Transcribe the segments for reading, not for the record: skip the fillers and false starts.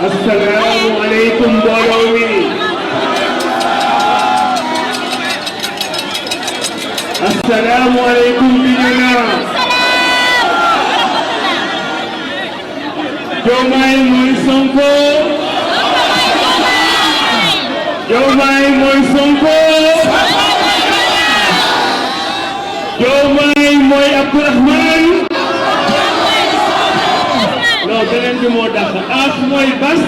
Assalamualaikum warahmatullahi. Assalamualaikum Bignona. Diomaye mooy Sonko. Diomaye mooy Sonko. Diomaye mooy Abdourahmane. non beneen bi moo dàq As mooy Bas.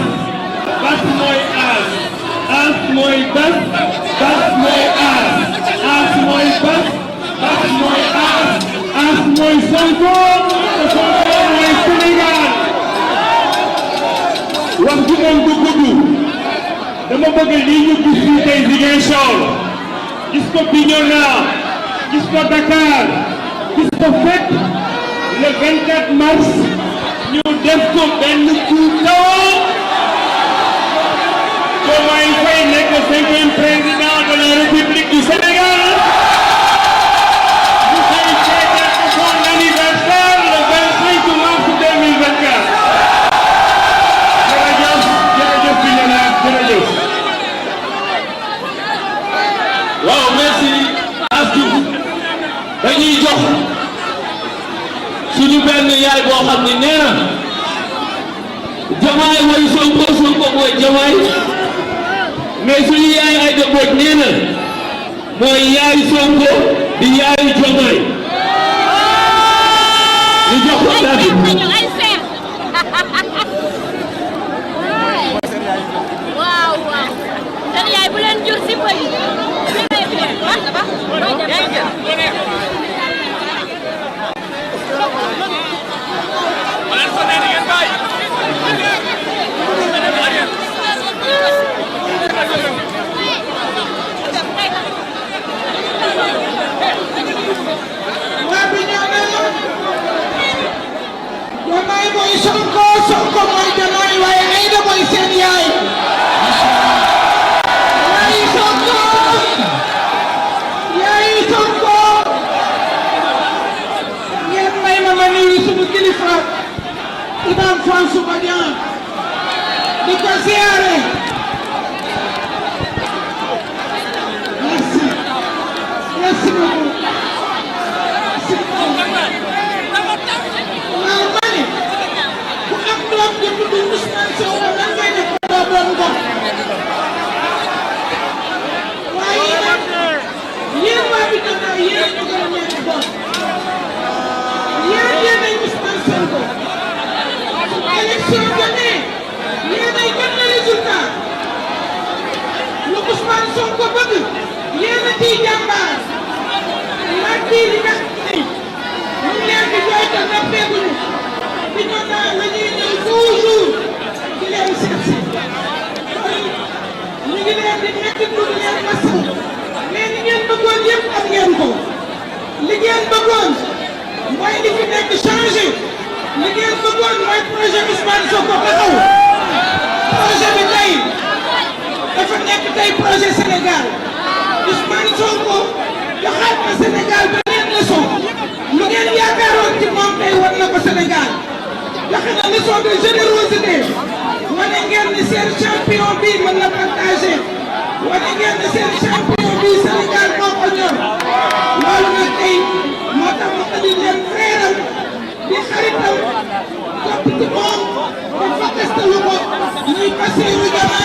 Bas mooy As. As mooy Bas. Bas mooy As. As mooy Bas. Bas mooy As. As mooy Sonko. Sonko mooy Sénégal. wax ji moom du gudd. dama bëgg lii ñu gis fii tey Ziguinchor. gis ko Bignona. gis ko Dakar. gis ko fépp. le 24 mars. ñu def ko benn coup d'eau. Diomaye Faye nekk 5e président de la République du Sénégal. ñu koy fêter son anniversaire le 25 mars 2024. jërëjëf jërëjëf Bignona jërëjëf. waaw merci Astou dañuy jox suñu benn yaay boo xam ni nee na Diomaye mooy Sonko Sonko mooy Diomaye mais suñu yaay ay dëkkooj nee na mooy yaay Sonko di yaay Diomaye ñu jox ko dara waaw waaw seen yaay bu leen jur si bëy Diomaye mooy Sonko Sonko mooy Diomaye waaye Aïda mooy seen yaay. yaay Sonko yaay Sonko ngeen may ma nuyu suñu kilifa Imam François Badian di ko ziare. merci merci beaucoup. waaw ma ne ku am doom di tudd Ousmane Sonko lan ngay def ko doo doon gox waaye nag yéen waa Bignona yéen ñu gën a nekk gox yéen yéenay Ousmane Sonko su élection jotee yéenay gën a résultat lu Ousmane Sonko bëgg yéen a ciy jàmbaar laaj bii li nga xam ne ñu ngi leen di jooytu noppeeguñu Bignona la ñuy ñëw toujours di leen seet si ñu ngi leen di nekk di leen masaw mais li ngeen bëggoon yëpp am ngeen ko li ngeen bëggoon mooy li fi nekk changé li ngeen bëggoon mooy projet Ousmane Sonko taxaw projet bi tey dafa nekk tey projet Sénégal Ousmane Sonko joxaat na Sénégal beneen leçon lu ngeen yaakaaroon ci moom tey war na ko Sénégal joxe na leçon de générosité wane ngeen ni seen champion bi mën na partager wane ngeen ni seen champion bi Sénégal moo ko ñor loolu nag tey moo tax mu andi leen frère am di xaritam topp ci moom di fakkastalu ko ñuy Bassirou Diomaye